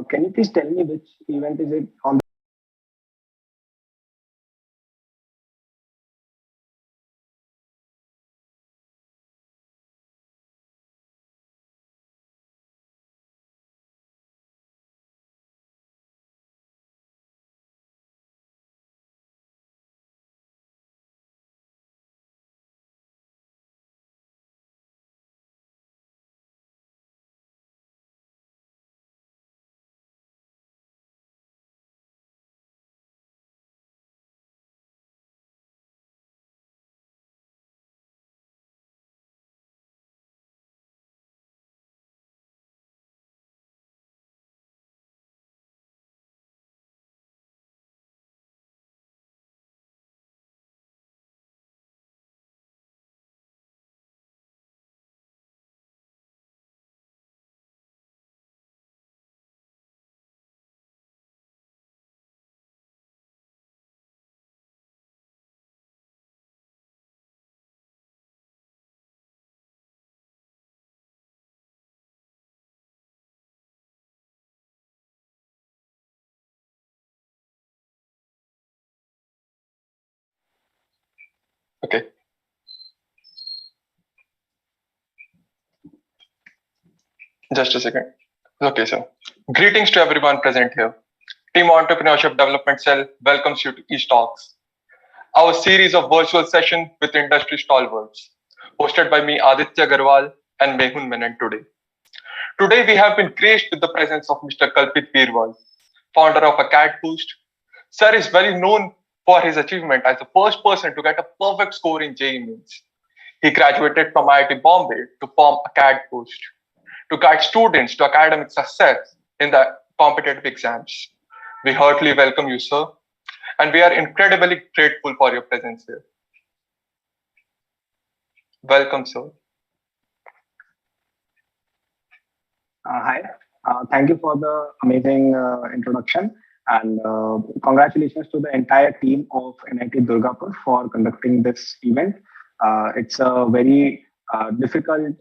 can you please tell me which event is it on? Okay. Just a second. Okay, so greetings to everyone present here. Team Entrepreneurship Development Cell welcomes you to eTalks, our series of virtual sessions with industry stalwarts, hosted by me, Aditya Agarwal, and Mehun Menon today. Today, we have been graced with the presence of Mr. Kalpit Veerwal, founder of Acadboost. Sir is well known for his achievement as the first person to get a perfect score in JEE Mains. He graduated from IIT Bombay to form Acadboost, to guide students to academic success in the competitive exams. We heartily welcome you, sir, and we are incredibly grateful for your presence here. Welcome, sir. Hi. Thank you for the amazing introduction, and congratulations to the entire team of NIT Durgapur for conducting this event. It's a very difficult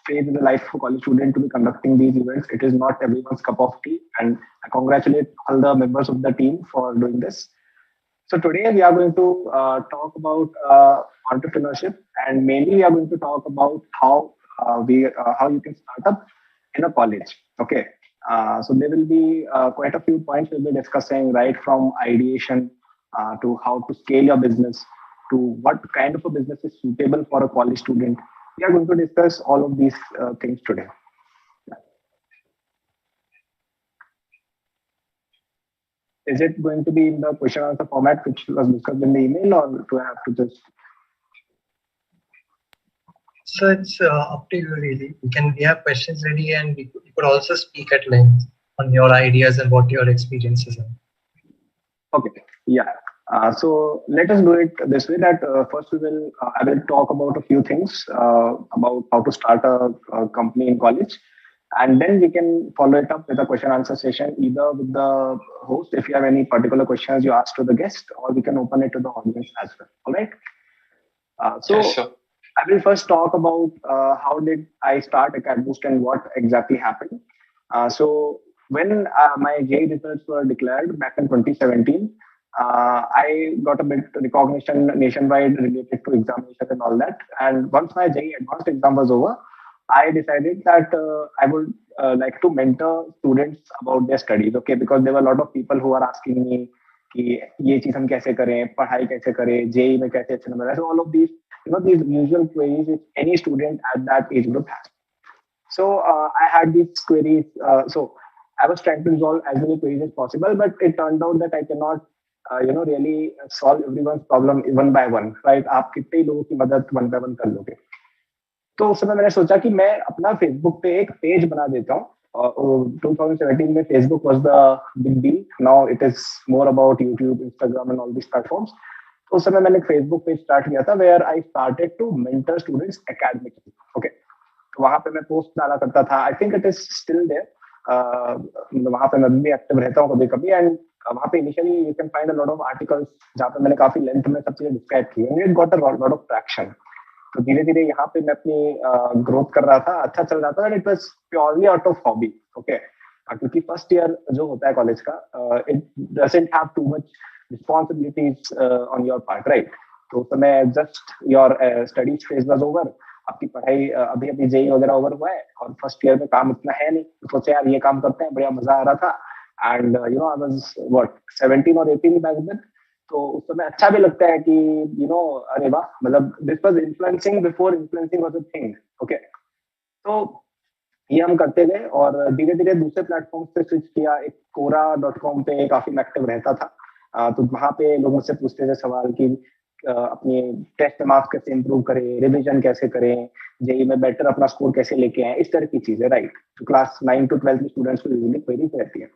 phase in the life of a college student to be conducting these events. It is not everyone's cup of tea, and I congratulate all the members of the team for doing this. So today we are going to talk about entrepreneurship, and mainly we are going to talk about how you can start up in a college. Okay. So there will be quite a few points we'll be discussing, right from ideation to how to scale your business to what kind of a business is suitable for a college student. We are going to discuss all of these things today. Is it going to be in the question answer format which was discussed in the email, or do I have to just? So it's up to you really. We have questions ready, and you could also speak at length on your ideas and what your experiences are. Okay, yeah. So let us do it this way that first I will talk about a few things about how to start a company in college, and then we can follow it up with a question answer session either with the host if you have any particular questions you ask to the guest, or we can open it to the audience as well. All right. Yes, sir. I will first talk about how did I start Acadboost and what exactly happened. So when my JEE results were declared back in 2017, I got a bit recognition nationwide related to examination and all that. And once my JEE advanced exam was over, I decided that I would like to mentor students about their studies. Okay, because there were a lot of people who are asking me कि ये चीज हम कैसे करें, पढ़ाई कैसे करें, JEE में कैसे अच्छे नंबर आए. So all of these, these usual queries which any student at that age group has. So I had these queries. So I was trying to resolve as many queries as possible, but it turned out that I cannot, really solve everyone's problem one by one, right? आप कितने ही लोगों की मदद one by one कर लोगे? तो उस समय मैंने सोचा कि मैं अपना फेसबुक पे एक पेज बना देता हूँ. 2017 में Facebook was the big deal. Now it is more about YouTube, Instagram and all these platforms. तो उस समय मैंने एक Facebook पेज स्टार्ट किया था where I started to mentor students academically. Okay. तो वहाँ पे मैं पोस्ट डाला करता था. I think it is still there. वहाँ पे मैं भी एक्टिव रहता हूँ कभी-कभी, and वहाँ पे initially you can find a lot of articles जहाँ पे मैंने काफी लेंथ में सब चीजें डिस्क्राइब की, and it got a lot of traction. तो धीरे धीरे यहाँ पे मैं अपनी ग्रोथ कर रहा था, अच्छा चल रहा था, and it was purely out of hobby. Okay. क्योंकि फर्स्ट ईयर जो होता है कॉलेज का, it doesn't have too much responsibilities on your part, right? तो उस समय just your studies phase was over, आपकी पढ़ाई अभी अभी जेई वगैरह ओवर हुआ है और फर्स्ट ईयर में काम इतना है नहीं, तो सोचे यार ये काम करते हैं, बढ़िया मजा आ रहा था. And you know I was what 17 और 18 बैक देन. तो उस समय अच्छा भी लगता है कि यू नो अरे वाह, मतलब this was influencing before influencing was a thing. Okay, तो ये हम करते गए और धीरे धीरे दूसरे प्लेटफॉर्म पे स्विच किया. एक कोरा.com पे काफी एक्टिव रहता था. तो वहां पे लोग मुझसे पूछते थे सवाल कि अपने टेस्ट मार्क्स कैसे इंप्रूव करें, रिवीजन कैसे करें, जेई में बेटर अपना स्कोर कैसे लेके आए, इस तरह की चीजें, राइट? तो क्लास 9 to 12 स्टूडेंट्स को यूजुअली क्वेरीज रहती है.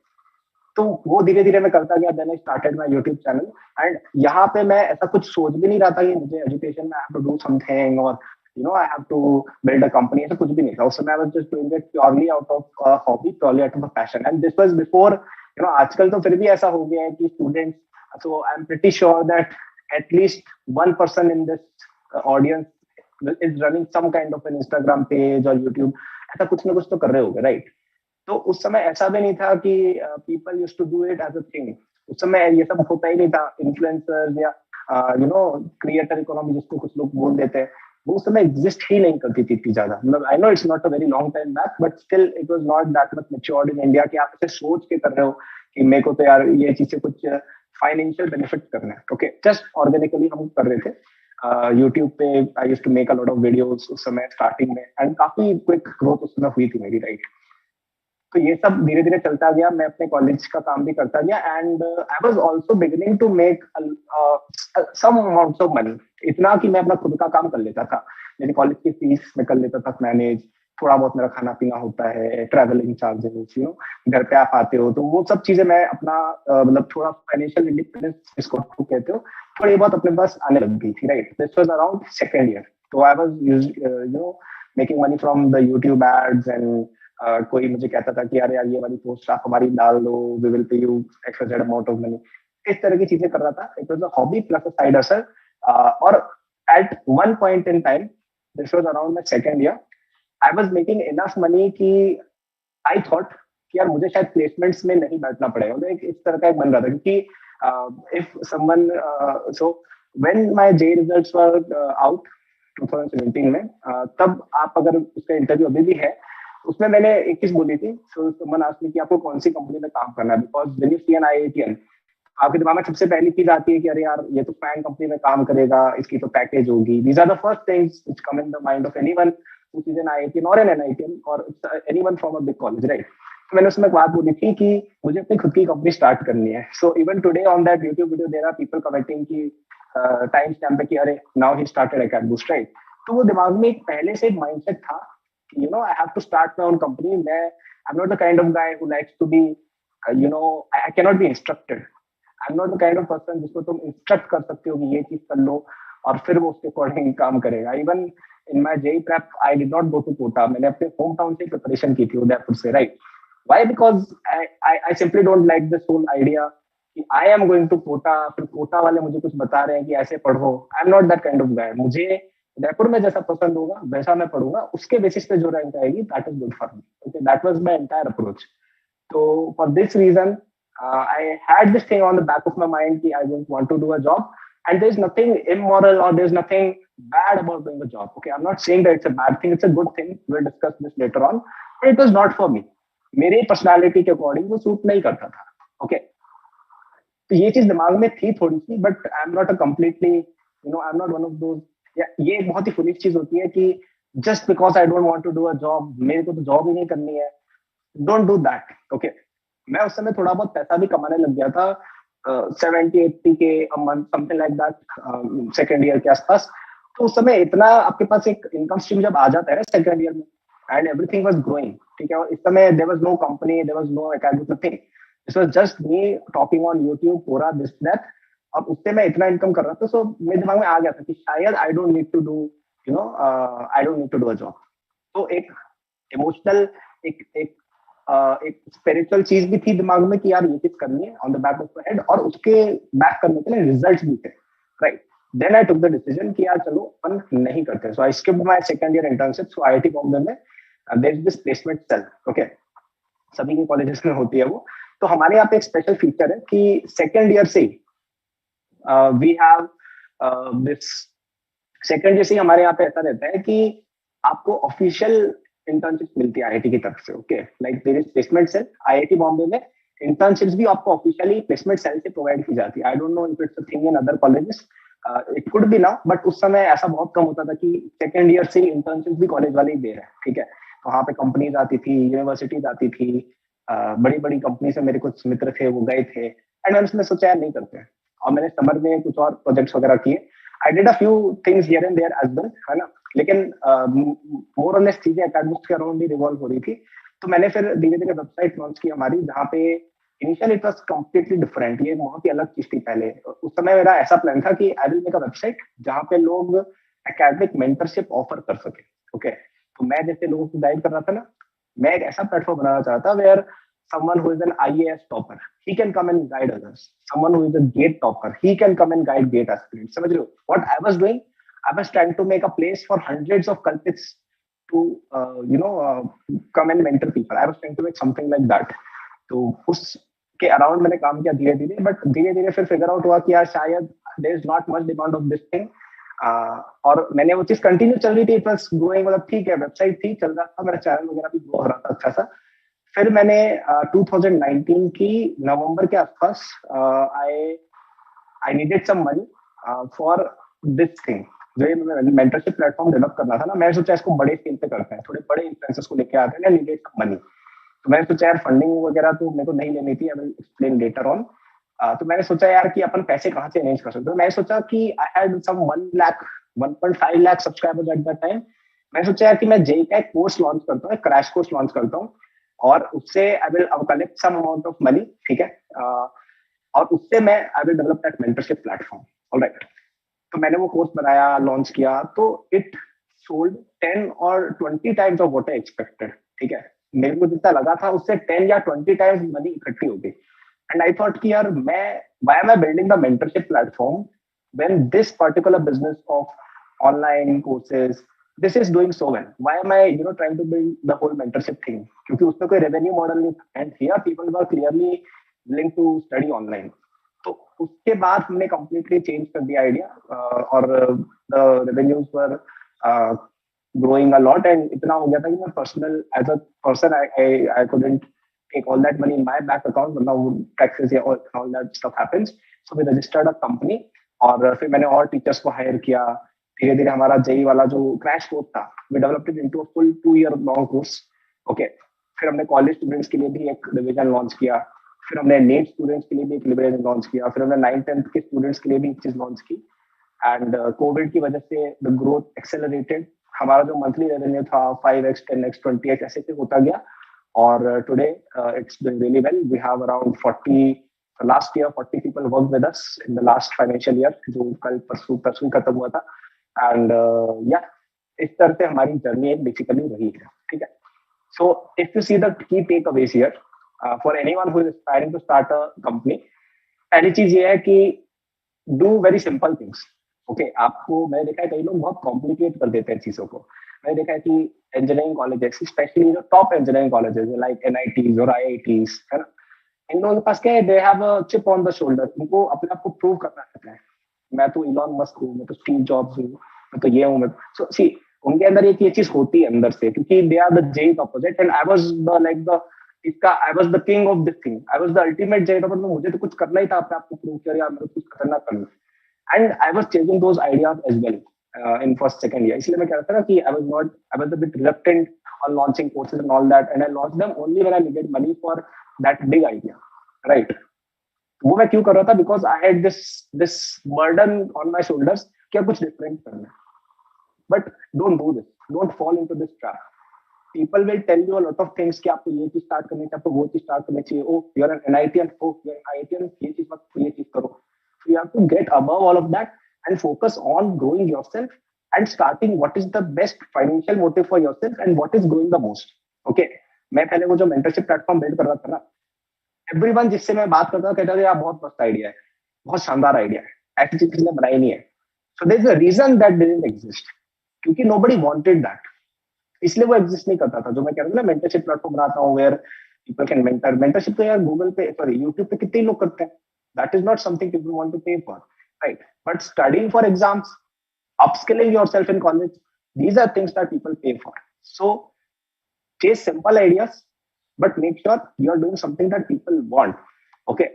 तो वो धीरे धीरे मैं करता गया. Then I started my YouTube channel. And यहाँ पे मैं ऐसा कुछ सोच भी नहीं रहा था कि मुझे एजुकेशन में I have to do something और you know I have to build a company. ऐसा कुछ भी नहीं था उस समय. I was just doing it purely out of hobby, purely out of passion. And this was before you know, आजकल तो फिर भी ऐसा हो गया है कि students, so I am pretty sure that at least 1% in this audience is running some kind of an Instagram page और यूट्यूब. ऐसा कुछ ना कुछ तो कर रहे होगे, राइट? तो उस समय ऐसा भी नहीं था कि people used to do it as a thing. उस समय ये सब होता ही नहीं था. इन्फ्लुएंसर्स या यू नो क्रिएटर इकोनॉमी जिसको कुछ लोग बोल देते हैं, वो उस समय एग्जिस्ट ही नहीं करती थी इतनी ज्यादा. मतलब I know it's not a very long time back, but still it was not that much matured in India कि आप ऐसे सोच के कर रहे हो कि मेरे को तो यार ये चीज से कुछ फाइनेंशियल बेनिफिट करना है. ओके, जस्ट ऑर्गेनिकली हम कर रहे थे. यूट्यूब पे I used to make a lot of videos उस समय स्टार्टिंग में, एंड काफी क्विक ग्रोथ उस समय हुई थी मेरी, राइट? तो ये सब धीरे धीरे चलता गया. मैं अपने कॉलेज का काम भी करता गया. And I was also beginning to make some amounts of money. इतना कि मैं अपना खुद का काम कर लेता था. मेरी कॉलेज की फीस मैं कर लेता था मैनेज. थोड़ा बहुत मेरा खाना पीना होता है, ट्रैवलिंग चार्जेस, यू नो, घर पे आप आते हो, तो वो सब चीजें मैं अपना मतलब थोड़ा फाइनेंशियल इंडिपेंडेंस जिसको कहते हो, थोड़ी बहुत अपने पास आने लग गई थी, right? This was around second year. तो I was you know making money from the YouTube ads. एंड कोई मुझे कहता था कि अरे यार ये वाली पोस्ट आप हमारी डाल दो, we will pay you XYZ amount of money. इस तरह की चीजें कर रहा था. It was a hobby plus a side hustle. और at one point in time, this was around my second year, I was making enough money कि I thought कि यार मुझे शायद प्लेसमेंट्स में नहीं बैठना पड़ेगा. मतलब एक इस तरह का एक बन रहा था क्योंकि if someone so when my J results were out 2017 में, तब आप अगर उसका इंटरव्यू अभी भी है, उसमें मैंने एक चीज बोली थी. सो समवन आस्क्ड मी कि आपको कौन सी कंपनी में काम करना है, because when you see an IITian, आपके दिमाग में सबसे पहली चीज आती है कि अरे यार ये तो फैन कंपनी में काम करेगा, इसकी तो पैकेज होगी. These are the first things which come in the mind of anyone who is an IITian और एन NITian और anyone from a big college, right? तो मैंने उसमें एक बात बोली थी कि मुझे अपनी खुद की कंपनी स्टार्ट करनी है. So even today on that YouTube video there are people commenting कि टाइम स्टैम्प पे कि अरे now he started Acadboost, right? तो वो दिमाग में एक पहले से एक माइंडसेट था कि you know I have to start my own company. मैं I am not the kind of guy who likes to be you know, I can not be instructed. I am not the kind of person जिसको तुम instruct कर सकते हो कि ये चीज कर लो और फिर वो उसके अकॉर्डिंग काम करेगा. Even in my JEE prep I did not go to Kota. मैंने अपने होम टाउन से प्रिपरेशन की थी, उदयपुर से, right? Why? Because I simply don't like this whole idea कि I am going to Kota, फिर कोटा वाले मुझे कुछ बता रहे हैं कि ऐसे पढ़ो. आई am not that kind of गाय. मुझे उदयपुर में जैसा पसंद होगा वैसा मैं पढ़ूंगा. उसके बेसिस पे जो रैंक आएगी that is good for me. Okay, that was my entire approach. तो for this reason I had this thing on the back of my mind कि I don't want to do a job, and there's nothing immoral or there's nothing bad about doing a job. Okay, I'm not saying that it's a bad thing, it's a good thing. We'll discuss this later on. But it was not for me. मेरे personality के according वो suit नहीं करता था. Okay, तो ये चीज दिमाग में थी थोड़ी सी, but I am not a completely you know I am not one of those. ये एक बहुत ही फुलिश चीज होती है कि just because I don't want to do a job, मेरे को तो जॉब ही नहीं करनी है. Don't do that. ओके, मैं उस समय थोड़ा बहुत पैसा भी कमाने लग गया था, 70-80 के a month, something like that, second year के आसपास. तो उस समय इतना आपके पास एक इनकम स्ट्रीम जब आ जाता है ना सेकेंड ईयर में, एंड एवरीथिंग वाज ग्रोइंग, ठीक है. और इस समय there was no company, there was no Acadboost, nothing. This was just me talking on YouTube, Quora, this that. और उससे मैं इतना इनकम कर रहा था. सो मेरे दिमाग में आ गया था कि शायद I don't need to do you know I don't need to do a job. तो एक इमोशनल एक स्पिरिचुअल चीज भी थी दिमाग में कि यार ये चीज करनी है on the back of my head, और उसके बैक करने के लिए रिजल्ट्स भी थे, right? Then I took the decision कि यार चलो अपन नहीं करते. So I skipped my second year internship. So IIT Bombay में there is this placement cell. Okay, सभी के कॉलेजेस में होती है वो। तो हमारे यहाँ पे एक स्पेशल फीचर है कि सेकेंड ईयर से we have this, second year से हमारे यहाँ पे ऐसा रहता है कि आपको ऑफिशियल इंटर्नशिप मिलती है आईआईटी की तरफ से। Okay, like there is placement cell IIT Bombay में, इंटर्नशिप्स भी आपको ऑफिशियली प्लेसमेंट सेल से प्रोवाइड की जाती है। I don't know if it's a thing in other colleges, it could be ना, बट उस समय ऐसा बहुत कम होता था कि सेकेंड ईयर से इंटर्नशिप भी कॉलेज वाले ही दे रहे हैं। ठीक है, तो वहाँ पे कंपनीज आती थी, यूनिवर्सिटीज आती थी, बड़ी बड़ी कंपनी से मेरे कुछ मित्र थे वो गए थे, एंड मैंने उसमें सोचा यार नहीं करते हैं, और मैंने समर में कुछ और प्रोजेक्ट्स वगैरह किए। I did a few things here and there as well, है ना, लेकिन मोर और लेस चीजें एकेडमिक्स के अराउंड ही रिवॉल्व हो रही थी। तो मैंने फिर धीरे धीरे वेबसाइट लॉन्च की हमारी, जहाँ पे initial it was completely different, ये बहुत ही अलग चीज थी। पहले उस समय मेरा ऐसा प्लान था कि I will make a website जहाँ पे लोग एकेडमिक मेंटरशिप ऑफर कर सके। ओके, तो मैं जैसे लोगों को गाइड कर रहा था ना, मैं एक ऐसा प्लेटफॉर्म बनाना चाहता where someone who is an IAS topper, he can come and guide others. Someone who is a GATE topper, he can come and guide GATE aspirants. समझ रहे हो? What I was doing, I was trying to make a place for hundreds of Kalpits to, come and mentor people. I was trying to make something like that. तो उस के around मैंने काम किया धीरे धीरे, बट धीरे धीरे फिर फिगर आउट हुआ कि यार शायद there is not much demand of this thing, और मैंने वो चीज कंटिन्यू चल रही थी, इट वाज ग्रोइंग, मतलब ठीक है, वेबसाइट थी, चल रहा था, मेरा चैनल वगैरह भी ग्रो हो रहा था अच्छा सा। फिर मैंने 2019 की नवंबर के आसपास I needed some money for this thing, जो मेंटरशिप प्लेटफॉर्म डेवलप करना था ना, मैंने सोचा इसको बड़े स्केल पे करते हैं, थोड़े बड़े इन्फ्लुएंसर्स को लेके आते हैं, नीडेड सम मनी। तो मैंने सोचा यार फंडिंग वगैरह तो मेरे को नहीं लेनी थी, I will explain later on. तो मैंने सोचा यार कि अपन पैसे कहाँ से अरेंज कर सकते हैं। मैंने सोचा कि I had some 1 lakh 1.5 lakh subscribers at that time. मैंने सोचा यार कि मैं जेई का एक कोर्स लॉन्च करता हूँ, क्रैश कोर्स लॉन्च करता हूँ, और उससे I will collect some amount of money. ठीक है, और उससे मैं I will develop that mentorship platform. Alright, तो मैंने वो कोर्स बनाया, लॉन्च किया, तो इट सोल्ड 10 और 20 times of what I expected. ठीक है, मेरे को जितना लगा था उससे 10 या 20 टाइम्स मनी इकट्ठी हो गई। एंड आई थॉट कि यार मैं why am I building the mentorship platform when this particular business of online courses, this is doing so well, why am I trying to build the whole mentorship thing, क्योंकि उसमें कोई revenue model नहीं था, and here people were clearly link to study online. तो उसके बाद हमने completely change कर दिया आइडिया, और the revenues were growing a lot, and इतना हो गया था कि मैं personal as a person I couldn't take all that money in my bank account, but now taxes या all that stuff happens, so we registered a company, और फिर मैंने और टीचर्स को हायर किया। धीरे धीरे हमारा जेई वाला जो क्रैश कोर्स था, we developed it into a full 2 year long course. Okay, फिर हमने कॉलेज स्टूडेंट्स के लिए भी एक डिवीजन लॉन्च किया, फिर हमने नीट स्टूडेंट्स के लिए भी एक डिवीजन लॉन्च किया, फिर हमने 9th-10th के स्टूडेंट्स के लिए भी एक चीज लॉन्च की। एंड कोविड की वजह से द ग्रोथ एक्सेलरेटेड, हमारा जो मंथली रेवेन्यू था 5x 10x 20x ऐसे से होता गया, और today it's doing really well. We have around 40 last year 40 people work with us in the last financial year, जो कल परसों खत्म हुआ था। एंड या इस तरह से हमारी जर्नी एक बेसिकली रही है। ठीक है, so if you see the key takeaways here for anyone who is aspiring to start a company, पहली चीज ये है कि do very simple things. Okay, आपको मैंने देखा है कई लोग बहुत कॉम्प्लिकेट कर देते हैं चीजों को। मैंने देखा है कि इंजीनियरिंग कॉलेजेस, स्पेशली जो top engineering colleges like NITs और आईआईटीज, है ना, इन लोगों के पास क्या है, they have a chip on the shoulder, उनको अपने आप को प्रूव करना रहता है, मैं तो इलॉन मस्क हूँ, मैं तो स्टीव जॉब्स हूँ, मैं तो ये हूँ, मैं सो सी उनके अंदर एक ये चीज होती है अंदर से, क्योंकि they are the JEE opposite, and I was the like the इसका I was the king of this thing, I was the ultimate JEE opposite. मुझे तो कुछ करना ही था अपने आप को प्रूव कर, यार मेरे कुछ खतरनाक करना, and I was chasing those ideas as well in first second year. इसलिए मैं कह रहा था ना कि I was a bit reluctant on launching courses and all that, and I launched them only when I needed money for that big idea, right. वो मैं क्यों कर रहा था, because I had this burden on my shoulders, क्या कुछ different करना है। But don't do this, don't fall into this trap. People will tell you a lot of things कि आपको ये चीज स्टार्ट करनी चाहिए, आपको वो चीज स्टार्ट करनी चाहिए, oh you are an NITian, oh you are IITian, ये चीज मत, ये चीज करो। So you have to get above all of that and focus on growing yourself and starting what is the best financial motive for yourself and what is growing the most. Okay, मैं पहले वो जो mentorship platform build कर रहा था ना, everyone जिससे मैं बात करता हूँ कहता है यार बहुत मस्त आइडिया है, बहुत शानदार आइडिया है, ऐसी चीज किसने बनाई नहीं है। So there is a reason that didn't exist, क्योंकि नोबडी वांटेड दैट, इसलिए वो एग्जिस्ट नहीं करता था। जो मैं कह रहा था ना, मेंटरशिप प्लेटफॉर्म बनाता हूँ वेयर people can mentorship तो यार गूगल पे सॉरी यूट्यूब पे कितने लोग करते हैं. That is not something people want to pay for, right? But studying for exams, upskilling yourself in college, these are things that people pay for. So chase simple ideas, but make sure you are doing something that people want. Okay,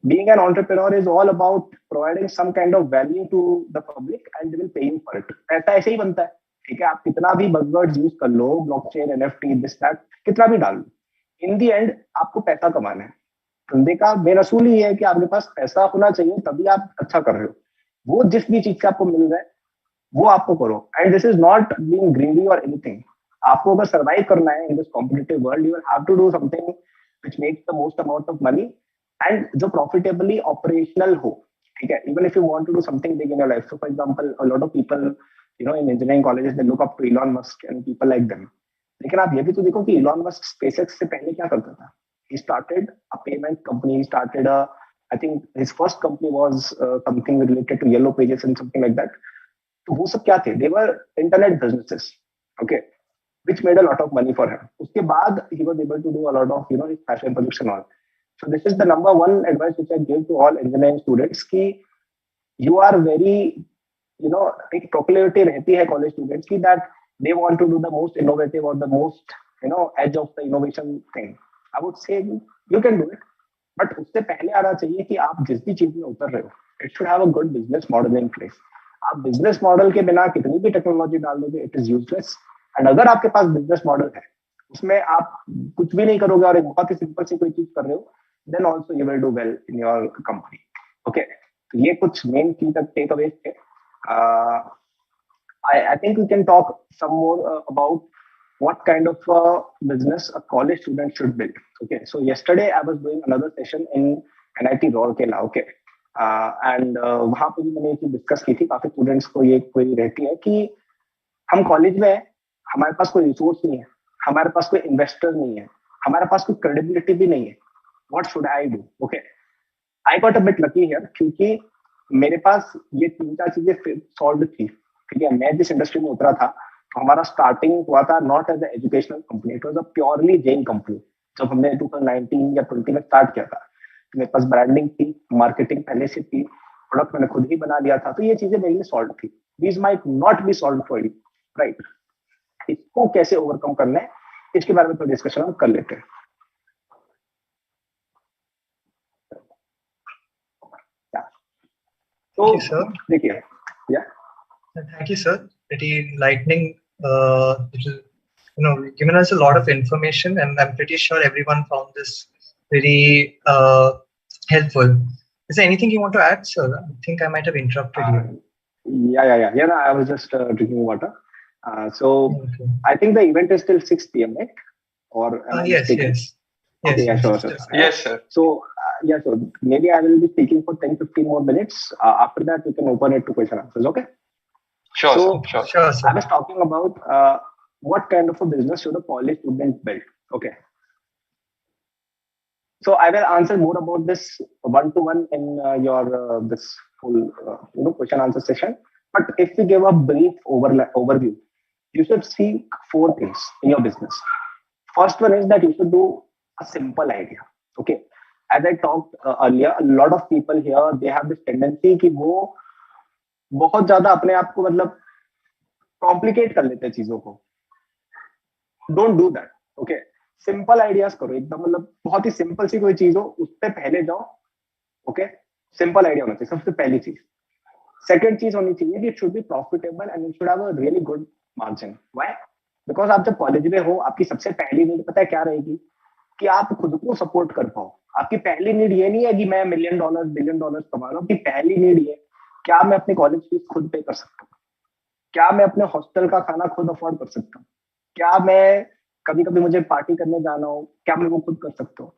being an entrepreneur is all about providing some kind of value to the public and they will pay you for it. ऐसा ऐसे ही बनता है. ठीक है, आप कितना भी buzzwords use कर लो, ब्लॉकचेन, एनएफटी, दिस दैट, कितना भी डाल लो, इन दी एंड आपको पैसा कमाना है. धंधे का मेन असूल ही है कि आपके पास पैसा होना चाहिए, तभी आप अच्छा कर रहे हो. वो जिस भी चीज से आपको मिल रहा है वो आपको करो. And this is not being greedy or anything. आपको अगर सर्वाइव करना है in this competitive world, you will have to do something which makes the most amount of money and जो प्रॉफिटेबली ऑपरेशनल हो. ठीक है, even if you want to do something big in your life. So for example a lot of people in engineering colleges they look up to Elon Musk and people like them. लेकिन आप ये भी तो देखो कि Elon Musk SpaceX से पहले क्या करता था. He started a payment company. He started I think his first company was something related to Yellow Pages and something like that. तो वो सब क्या थे? They were internet businesses, okay, which made a lot of money for him. उसके बाद he was able to do a lot of his passion projects and all. So this is the number one advice which I give to all engineering students कि you are very एक proclivity रहती है college students की that they want to do the most innovative or the most edge of the innovation thing. I would say you can do it, but उससे पहले आना चाहिए कि आप जिस भी चीज में उतर रहे हो, it should have a good business model in place. आप बिजनेस मॉडल के बिना कितनी भी टेक्नोलॉजी डाल दोगे, इट इज यूजलेस. एंड अगर आपके पास बिजनेस मॉडल है, उसमें आप कुछ भी नहीं करोगे और एक बहुत ही सिंपल सी कोई चीज कर रहे हो, then also you will do well in your company. Okay, तो ये कुछ मेन की टेक अवेज थे. I think we can talk some more about what kind of business a college student should build. Okay, so yesterday I was doing another session in IIT Rourkela. Okay, and वहाँ पे भी मैंने ये discuss की थी. काफी students को ये क्वेरी रहती है कि हम कॉलेज में हैं, हमारे पास कोई रिसोर्स नहीं है, हमारे पास कोई इन्वेस्टर नहीं है, हमारे पास कोई क्रेडिबिलिटी भी नहीं है. What should I do? Okay, I got a bit lucky here क्योंकि मेरे पास ये 3-4 चीजें सॉल्व थी. ठीक है, मैं जिस इंडस्ट्री में उतरा था, तो हमारा स्टार्टिंग हुआ था not as a educational company, it was a purely gen company. जब हमने 2019 या 20 में स्टार्ट किया था, तो मेरे पास ब्रांडिंग थी, मार्केटिंग पहले से थी, प्रोडक्ट मैंने खुद ही बना लिया था. तो ये चीजें मेरे लिए सॉल्व थी. These might not B solve for you, right? इसको कैसे ओवरकम करना है, इसके बारे में तो डिस्कशन हम कर लेते हैं. तो देखिए, या Thank you, sir. Pretty enlightening. Given us a lot of information, and I'm pretty sure everyone found this very helpful. Is there anything you want to add, sir? I think I might have interrupted you. Yeah. No, I was just drinking water. So okay. I think the event is till 6 p.m., right? Or yes. Okay, yeah, sure. Yes, sir. So so maybe I will be speaking for 10-15 more minutes. After that, we can open it to question answers. Okay. Sure, sir. I was talking about what kind of a business should a college student build. Okay. So I will answer more about this one-to-one in your this full question answer session. But if we give a brief overview, you should see 4 things in your business. First one is that you should do a simple idea. Okay. As I talked earlier, a lot of people here, they have this tendency कि वो बहुत ज्यादा अपने आप को मतलब complicate कर लेते हैं चीजों को. Don't do that. Okay, simple ideas करो एकदम. मतलब बहुत ही सिंपल सी कोई चीज हो, उस पर पहले जाओ. ओके, सिंपल आइडिया होना चाहिए सबसे पहली चीज. सेकंड चीज होनी चाहिए कि it should be profitable and it should have a really good margin. Why? Because आप जब कॉलेज में हो, आपकी सबसे पहली नीड पता है क्या रहेगी? कि आप खुद को सपोर्ट कर पाओ. आपकी पहली नीड ये नहीं है कि मैं $1 million $1 billion कमा रहा हूँ. आपकी पहली नीड ये, क्या मैं अपने कॉलेज फीस खुद पे कर सकता हूँ? क्या मैं अपने हॉस्टल का खाना खुद अफोर्ड कर सकता हूँ? क्या मैं कभी कभी मुझे पार्टी करने जाना हो, क्या मैं वो खुद कर सकता हूँ?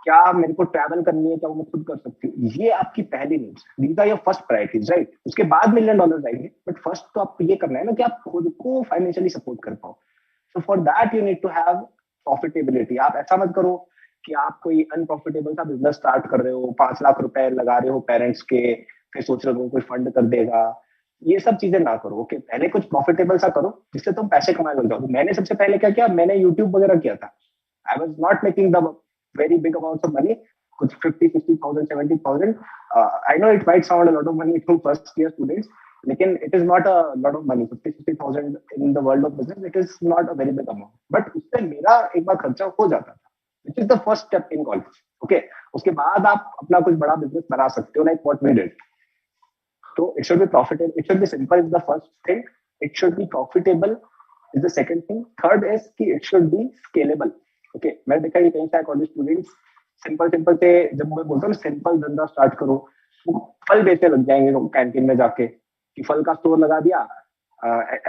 क्या मेरे को ट्रैवल करनी है, क्या वो मैं खुद कर सकती हूँ? ये आपकी पहली needs, these are your first priorities, right? उसके बाद $1 million आएंगे, बट फर्स्ट तो आपको ये करना है ना कि आप खुद को फाइनेंशियली सपोर्ट कर पाओ. So for that you need to have profitability. आप ऐसा मत करो कि आप कोई अनप्रॉफिटेबल सा बिजनेस स्टार्ट कर रहे हो, 5 लाख रुपए लगा रहे हो पेरेंट्स के, फिर सोच रहे हो कोई फंड कर देगा. ये सब चीजें ना करो. ओके, पहले कुछ प्रॉफिटेबल सा करो जिससे तुम पैसे कमाने लग जाओ. मैंने सबसे पहले क्या किया, मैंने यूट्यूब वगैरह किया था. I was not making the very big amounts of money, कुछ 50, 60,000, 70,000. I know it might sound a lot of money to first year students, लेकिन it is not a lot of money. 50, 60,000 in the world of business, it is not a very big amount. But उससे मेरा एक बार खर्चा हो जाता था, which is the first step in college. Okay, उसके बाद आप अपना कुछ बड़ा बिजनेस बना सकते हो, like what we did. So it should be profitable. It should be simple is the first thing. It should be profitable is the second thing. Third is कि it should be scalable. Okay, मैंने देखा कि कई सारे college students simple से जब मैं बोलता हूँ सिंपल धंधा स्टार्ट करो, वो फल बेचने लग जाएंगे कैंटीन में जाके कि फल का स्टोर लगा दिया.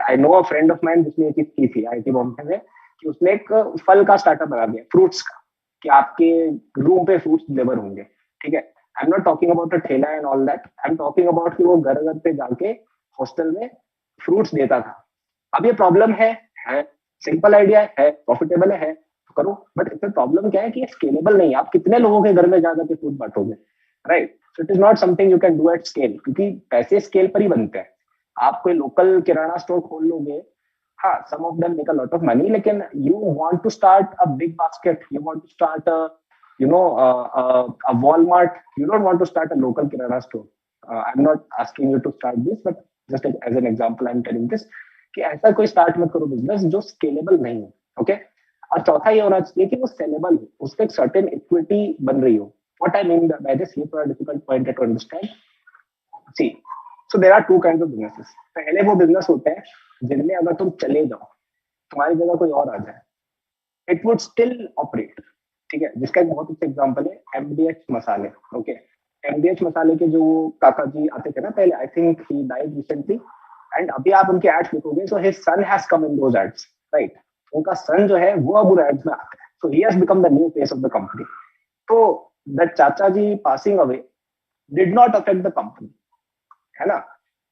I know a friend of mine जिसने ये चीज की थी IIT बॉम्बे में, कि उसने एक फल का स्टार्टअप बना दिया, फ्रूट्स का, कि आपके रूम पे फ्रूट्स डिलीवर होंगे. ठीक है, I am not talking about a ठेला and all that. I am talking about कि वो घर घर पे जाके हॉस्टल में फ्रूट्स देता था. अब ये प्रॉब्लम है सिंपल आइडिया है, प्रॉफिटेबल है, करो, बट इसमें प्रॉब्लम क्या है कि ये स्केलेबल नहीं है. आप कितने लोगों के घर में जा जाके फूड बांटोगे, right? So it is not something you can do at scale, क्योंकि पैसे स्केल पर ही बनते हैं. आप कोई लोकल किराना स्टोर खोल लोगे, हाँ, some of them make a lot of money, लेकिन you want to start a big basket, you want to start a Walmart. You don't want to start a local kirana store. I'm not asking you to start this, but just as an example, I'm telling this कि ऐसा कोई start मत करो business जो scalable नहीं है. Okay, और चौथा ये होना चाहिए कि वो सेलेबल हो, उसपे एक सर्टेन इक्विटी बन रही हो. What I mean by this, ये थोड़ा डिफिकल्ट पॉइंट है to understand. See, so there are two kinds of businesses. पहले वो बिजनेस होते हैं जिनमें अगर तुम चले जाओ, तुम्हारी जगह कोई और आ जाए, इट वुड स्टिल ऑपरेट. ठीक है, जिसका एक बहुत अच्छा एग्जांपल है MDH मसाले. ओके, MDH मसाले के जो काका जी आते थे ना पहले, I think he died recently, and अभी आप उनके एड्स लिखोगे, so his son has come in those ads, right? उनका सन जो है वो अब उन एड्स में आता है, so he has become the new face of the company. तो दैट चाचा जी passing away did not affect the company, है ना?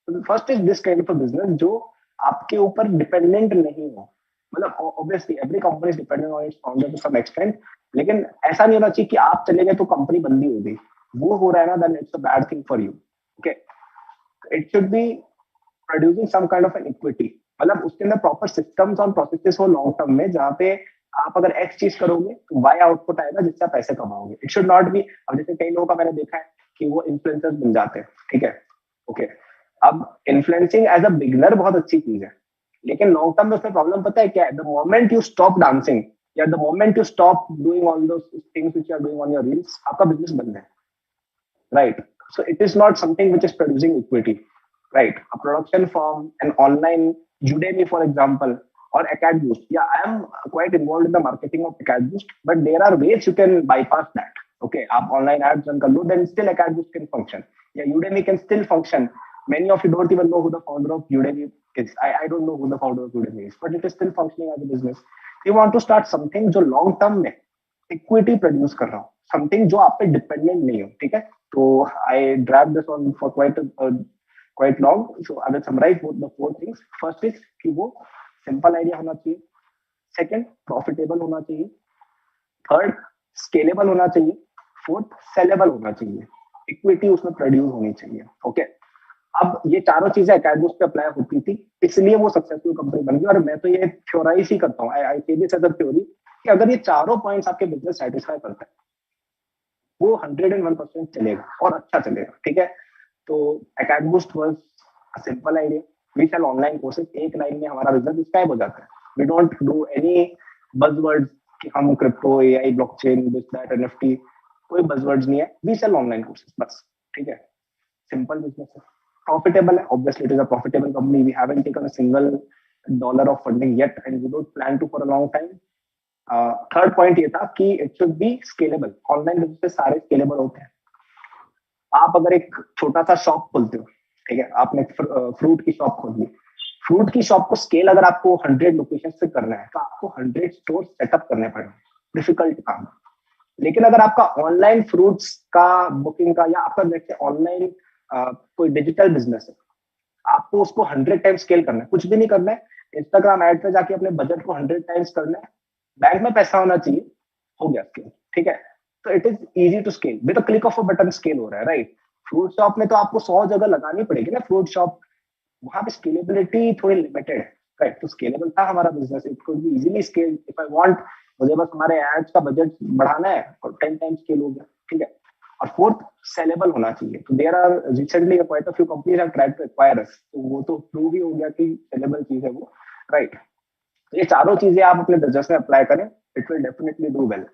First is this kind of a business जो आपके ऊपर डिपेंडेंट नहीं हो. मतलब obviously every company is dependent on its founder to some extent, लेकिन ऐसा नहीं होना चाहिए कि आप चले गए तो कंपनी बंदी हो गई. वो हो रहा है ना, then it's a bad thing for you. Okay, it should be producing some kind of an equity. मतलब उसके अंदर प्रॉपर सिस्टम्स और प्रोसेसेस हो लॉन्ग टर्म में, जहाँ पे आप अगर एक्स चीज करोगे तो वाई आउटपुट आएगा जिससे आप पैसे कमाओगे. इट शुड नॉट बी, अब जैसे कई लोगों का मैंने देखा है कि वो इन्फ्लुएंसर्स बन जाते हैं. ठीक है, ओके, अब इन्फ्लुएंसिंग एज अ बिगनर बहुत अच्छी चीज है, लेकिन लॉन्ग टर्म में उसमें प्रॉब्लम पता है क्या है? The moment you stop dancing या the moment you stop doing all those things which you are doing on your reels, आपका बिजनेस बंद है, right? So it is not something which is producing equity, right? A production form, an online Udemy for example, or Acadboost. Yeah, I am quite involved in the marketing of Acadboost, but there are ways you can bypass that. Okay, आप online ads run कर लो, then still Acadboost can function. Yeah, Udemy can still function. Many of you don't even know who the founder of Udemy is. I don't know who the founder of Udemy is, but it is still functioning as a business. You want to start something जो long term में equity produce कर रहा हो, something जो आप पे dependent नहीं हो. ठीक है, तो I dragged this on for quite long. So I will summarize both the four things. First is कि वो simple idea होना चाहिए. Second, profitable होना चाहिए. Third, scalable होना चाहिए. Fourth, sellable होना चाहिए. Equity उसमें produce होनी चाहिए. Okay. अब ये चारों चीजें Acadboost पे अप्लाई होती थी, इसलिए वो सक्सेसफुल कंपनी बन गई. और मैं तो ये थ्योराइज ही करता हूँ, आई से दिस एज अ थ्योरी, कि अगर ये चारों पॉइंट्स आपके बिजनेस सेटिस्फाई करता है, वो 101% चलेगा और अच्छा चलेगा. ठीक है, तो Acadboost was a simple idea. We sell online courses. एक लाइन में हमारा बिजनेस डिस्क्राइब हो जाता है. We don't do any buzzwords कि हम crypto, AI, blockchain, this that, NFT, कोई buzzwords नहीं है. We sell online courses बस. ठीक है, सिंपल बिजनेस है, प्रॉफिटेबल है. Obviously it is a profitable company. We haven't taken a single dollar of funding yet, and we don't plan to for a long time. Third point ये था कि it should B scalable. Online business सारे scalable होते हैं. आप अगर एक छोटा सा शॉप खोलते हो, ठीक है, आपने फ्रूट की शॉप खोल ली, फ्रूट की शॉप को स्केल अगर आपको 100 लोकेशन से करना है तो आपको 100 स्टोर सेटअप करने पड़ेंगे. डिफिकल्ट काम. लेकिन अगर आपका ऑनलाइन फ्रूट्स का बुकिंग का या आपका जैसे ऑनलाइन कोई डिजिटल बिजनेस है, आपको उसको 100 टाइम्स स्केल करना है. कुछ भी नहीं करना है, इंस्टाग्राम एड पे जाके अपने बजट को 100 टाइम्स करना है, बैंक में पैसा होना चाहिए, हो गया स्केल. ठीक है, तो it is easy to scale. With a click of a button scale हो रहा है, राइट? फ्रूट शॉप में तो आपको 100 जगह लगानी पड़ेगी ना फ्रूट शॉप, वहां पे स्केलेबिलिटी थोड़ी लिमिटेड है, राइट? तो स्केलेबल था हमारा business. It could be easily scale. If I want मुझे बस हमारे एड्स का बजट बढ़ाना है और 10 टाइम्स स्केल हो गया, ठीक है। और फोर्थ, सेलेबल होना चाहिए। तो there are recently quite a few companies have tried to acquire us, तो वो तो प्रूव ही हो गया कि सेलेबल चीज है वो, राइट। ये चारों चीजें आप अपने बिजनेस में अप्लाई करें, it will definitely do well.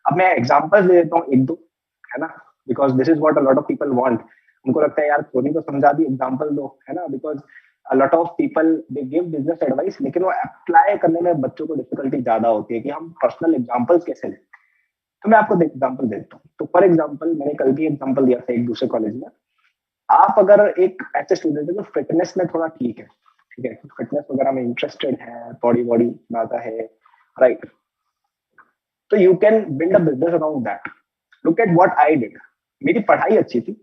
अब मैं एग्जांपल्स दे देता हूँ एक दो, है ना, because this is what a lot of people want. उनको लगता है यार थोड़ी तो समझा दी, एग्जांपल दो, है ना, because a lot of people they give business advice, लेकिन वो अप्लाई करने में बच्चों को डिफिकल्टी ज्यादा होती है कि हम पर्सनल एग्जांपल्स कैसे लें। तो मैं आपको एग्जांपल देता हूँ। तो फॉर एग्जांपल मैंने कल भी एग्जांपल दिया था एक दूसरे कॉलेज में। आप अगर एक ऐसे स्टूडेंट है जो फिटनेस में थोड़ा ठीक है, ठीक है, फिटनेस वगैरह में इंटरेस्टेड है, बॉडी बॉडी बनाता है, राइट, तो you can build a business around that. Look at what I did. मेरी पढ़ाई अच्छी थी,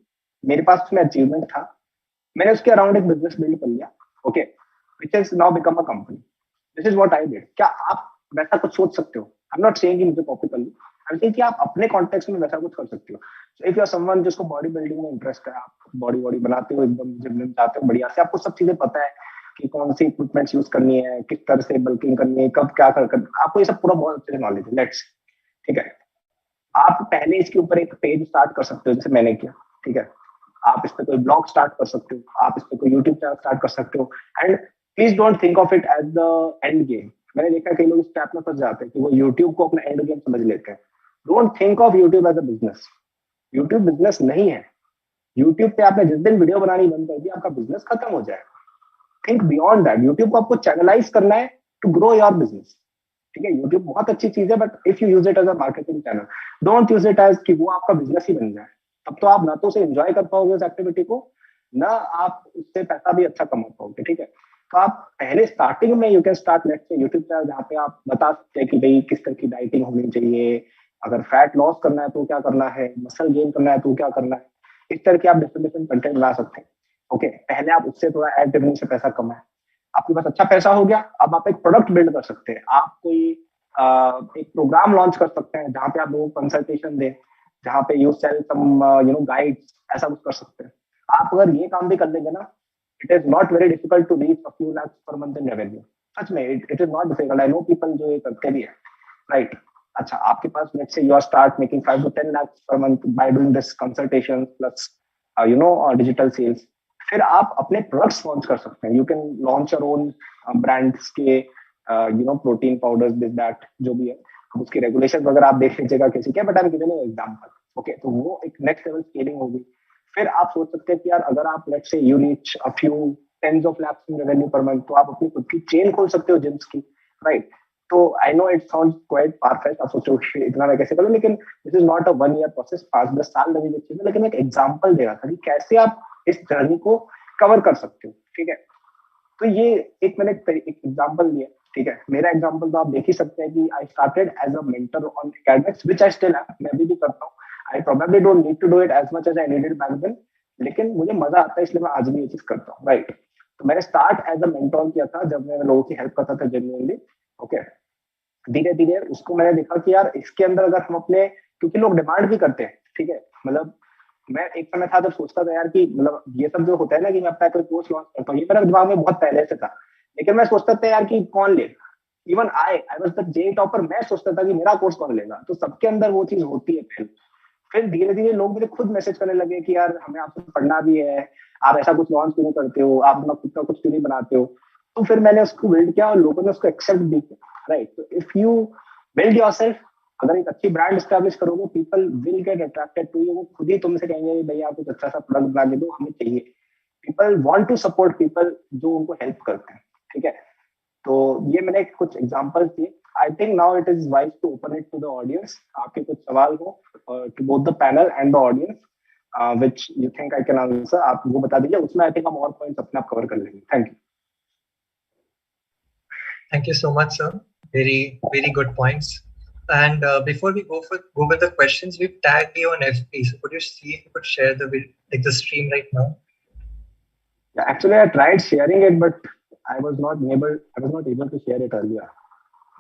मेरे पास उसमें अचीवमेंट था, मैंने उसके अराउंड एक बिजनेस बिल्ड कर लिया, okay, which is now become a company. This is what I did. क्या आप वैसा कुछ सोच सकते हो? आई एम नॉट सेइंग कि मुझे कॉपी कर लो, आई एम सेइंग कि आप अपने कॉन्टेक्स्ट में वैसा कुछ कर सकते हो। So if you are someone जिसको बॉडी बिल्डिंग में इंटरेस्ट है, आप बॉडी बॉडी बनाते हो, एकदम जिम में जाते हो बढ़िया से, आपको सब चीजें पता है कि कौन सी इक्विपमेंट्स यूज करनी है, किस तरह से बल्किंग करनी है, कब क्या कर, आपको ये सब पूरा बहुत अच्छे से नॉलेज है, लेट्स, ठीक है। आप पहले इसके ऊपर एक पेज स्टार्ट कर सकते हो, जैसे मैंने किया, ठीक है। आप इस पे कोई ब्लॉग स्टार्ट कर सकते हो, आप इस पे कोई यूट्यूब चैनल स्टार्ट कर सकते हो। And please don't think of it as the end game. मैंने देखा कई लोग इस ट्रैप में फंस जाते हैं कि वो यूट्यूब को अपना एंड गेम समझ लेते हैं। Don't think of YouTube as a business. YouTube business नहीं है। यूट्यूब पे आपने जिस दिन वीडियो बनानी बंद कर दी, आपका बिजनेस खत्म हो जाएगा। Think beyond that. यूट्यूब को आपको चैनलाइज करना है टू ग्रो योर बिजनेस, ठीक है। यूट्यूब बहुत अच्छी चीज है, but if you use it as a marketing channel, don't use it as कि वो आपका बिजनेस ही बन जाए। तब तो आप ना तो उसे एंजॉय कर पाओगे उस एक्टिविटी को, ना आप उससे पैसा भी अच्छा कमा पाओगे, ठीक है। तो आप पहले स्टार्टिंग में you can start let's say YouTube channel, जहाँ पे आप बता सकते हैं कि भाई किस तरह की डाइटिंग होनी चाहिए, अगर फैट लॉस करना है तो क्या करना है, मसल गेन करना है तो क्या करना है। इस तरह के आप डिफरेंट डिफरेंट कंटेंट बना सकते हैं, ओके। पहले आप उससे थोड़ा एड रेवेन्यू से पैसा कमाएं। आपके पास अच्छा पैसा हो गया, अब आप एक प्रोडक्ट बिल्ड कर सकते हैं। आप कोई एक प्रोग्राम लॉन्च कर सकते हैं जहाँ पे आप लोगों को कंसल्टेशन दें, जहाँ पे यू सेल सम गाइड्स, ऐसा कुछ कर सकते हैं। आप अगर ये काम भी कर लेंगे ना, it is not very difficult to reach a few lakhs per month in revenue. सच में it is not difficult. I know people जो ये करते भी है, राइट। अच्छा, आपके पास let's say you are start making 5 to 10 lakhs per month by doing this consultation plus digital sales. फिर आप अपने प्रोडक्ट्स लॉन्च कर सकते हैं। You can launch your own brands के प्रोटीन पाउडर्स, दिस दैट जो भी है। अब उसकी रेगुलेशन वगैरह आप देख लीजिएगा किसी के, but I am giving an example, okay. तो वो एक नेक्स्ट लेवल स्केलिंग होगी। फिर आप सोच सकते हैं कि यार अगर आप let's say you reach a few tens of lakhs in revenue per month, तो आप अपनी खुद की चेन खोल सकते हो जिम्स की, राइट। तो I know it sounds quite perfect, आप सोचो इतना मैं कैसे करूं, लेकिन this is not a 1 year process, 5-10 साल लगेगी चीज में। लेकिन एक एग्जांपल दे रहा था कि कैसे आप इस जर्नी को कवर कर सकते हो, ठीक है। तो ये एक मैंने एक एग्जांपल दिया, ठीक है। मेरा एग्जांपल तो आप देख ही सकते हैं कि I started as a mentor on academics, which I still am, मैं अभी भी करता हूँ। I probably don't need to do it as much as I needed back then, लेकिन मुझे मजा आता है, इसलिए मैं आज भी ये चीज करता हूँ, राइट। तो मैंने स्टार्ट एज अ मेंटोर किया था जब मैं लोगों की हेल्प करता था जेन्युइनली, ओके। धीरे धीरे उसको मैंने देखा कि यार इसके अंदर अगर हम अपने, क्योंकि लोग डिमांड भी करते हैं, ठीक है। मतलब मैं एक समय था जब सोचता था यार कि मतलब ये सब जो होता है ना कि मैं अपना कोई कोर्स लॉन्च करता हूँ, ये मेरे दिमाग में बहुत पहले से था। लेकिन मैं सोचता था यार कि कौन ले, even I was the J topper, मैं सोचता था कि मेरा कोर्स कौन लेगा। तो सबके अंदर वो चीज होती है पहले। फिर धीरे धीरे लोग मुझे खुद मैसेज करने लगे कि यार हमें आपसे पढ़ना भी है, आप ऐसा कुछ लॉन्च क्यों नहीं करते हो, आप अपना खुद का कुछ क्यों नहीं बनाते हो। तो फिर मैंने उसको बिल्ड किया और लोगों ने उसको एक्सेप्ट भी किया, राइट। तो इफ यू बिल्ड योरसेल्फ, अगर एक अच्छी ब्रांड एस्टैब्लिश करोगे, people will get attracted to you. वो खुद ही तुमसे कहेंगे भैया आप कुछ अच्छा सा प्रोडक्ट बना के दो, हमें चाहिए। People want to support people जो उनको हेल्प करते हैं, ठीक है। तो ये मैंने कुछ एग्जांपल्स दिए। I think now it is wise to open it to the audience. आपके कुछ सवाल हो to both the panel and the audience which you think I can answer, आप वो बता दीजिए। उसमें आई थिंक हम और पॉइंट्स अपने आप कवर कर लेंगे। Thank you. Thank you so much, sir. Very, very good points. And before we go with the questions, we've tagged you on FB. So could you see if you could share the stream right now? Yeah, actually, I tried sharing it, but I was not able. I was not able to share it earlier.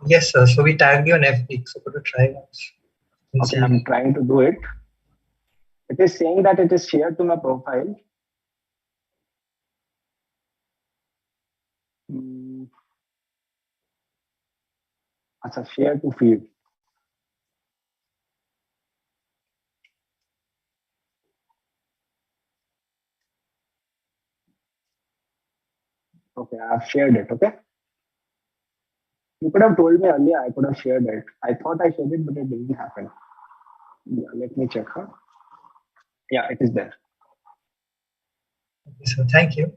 Yes, sir. So we tagged you on FB. So could you try once? Okay, I'm trying to do it. It is saying that it is shared to my profile. Hmm. Achha, share to feed. Okay, I have shared it. Okay. You could have told me earlier. I could have shared it. I thought I shared it, but it didn't happen. Yeah, let me check. Huh? Yeah, it is there. Okay, so thank you.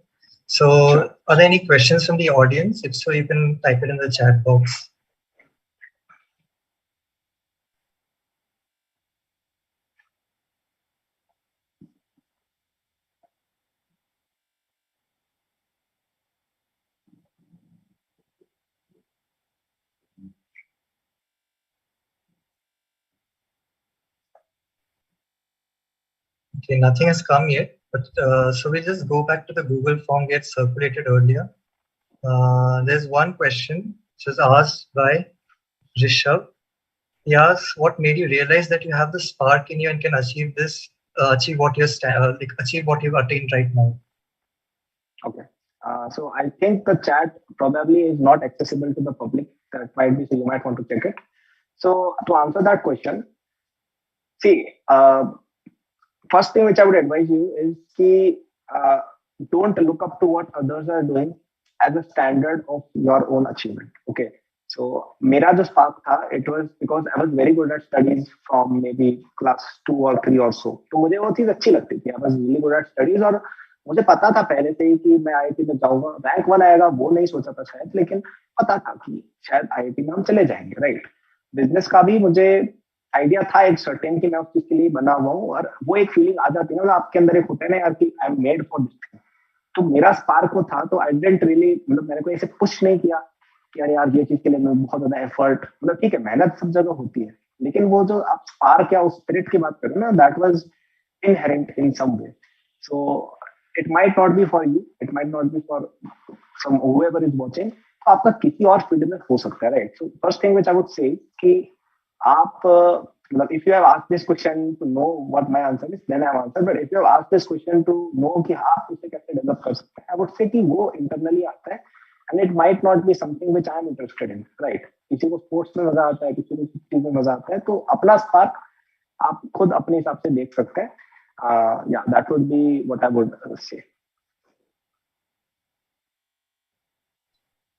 So Sure. are there any questions from the audience? If so, you can type it in the chat box. Okay, nothing has come yet, but so we just go back to the Google form we had circulated earlier. There's one question which was asked by Rishabh. He asks, what made you realize that you have the spark in you and can achieve this, achieve what achieve what you've attained right now? Okay. So I think the chat probably is not accessible to the public. That might be, so you might want to check it. So to answer that question, see, first thing which I would advise you is ki, don't look up to what others are doing as a standard of your own achievement. Okay. So मेरा जो spark था, it was because I was very good at studies from maybe class 2 or 3 or so. तो मुझे वो चीज अच्छी लगती थी. I was really good at studies और मुझे पता था पहले से ही कि मैं आईआईटी में जाऊंगा. रैंक 1 आएगा वो नहीं सोचा था शायद, लेकिन पता था कि शायद आईआईटी में हम चले जाएंगे. राइट. बिजनेस का भी मुझे आइडिया था एक सर्टेन कि मैं उस चीज के लिए बना हुआ हूँ और वो एक फीलिंग आ जाती है ना आपके अंदर एक होता है ना यार कि I M made for this thing. तो मेरा स्पार्क वो था. तो आई डिडंट रियली मतलब मैंने कोई ऐसे पुश नहीं किया कि अरे यार ये चीज के लिए मैं बहुत ज्यादा एफर्ट मतलब ठीक है मेहनत सब जगह होती है लेकिन वो जो आप स्पार्क या उस स्पिरिट की बात करो ना that was inherent in some way. So it might not be for you, it might not be for some whoever is watching. तो आपका किसी और फील्ड में हो सकता है. Right. So first thing which I would say कि आप मतलब if you have asked this question to know what my answer is then I have answered, but if you have asked this question to know कि आप उसे कैसे develop कर सकते हैं, I would say कि वो internally आता है and it might not be something which I am interested in. Right. किसी को स्पोर्ट्स में मजा आता है, किसी को किसी चीज में मजा आता है, तो अपना स्पार्क आप खुद अपने हिसाब से देख सकते हैं. Yeah, that would be what I would say.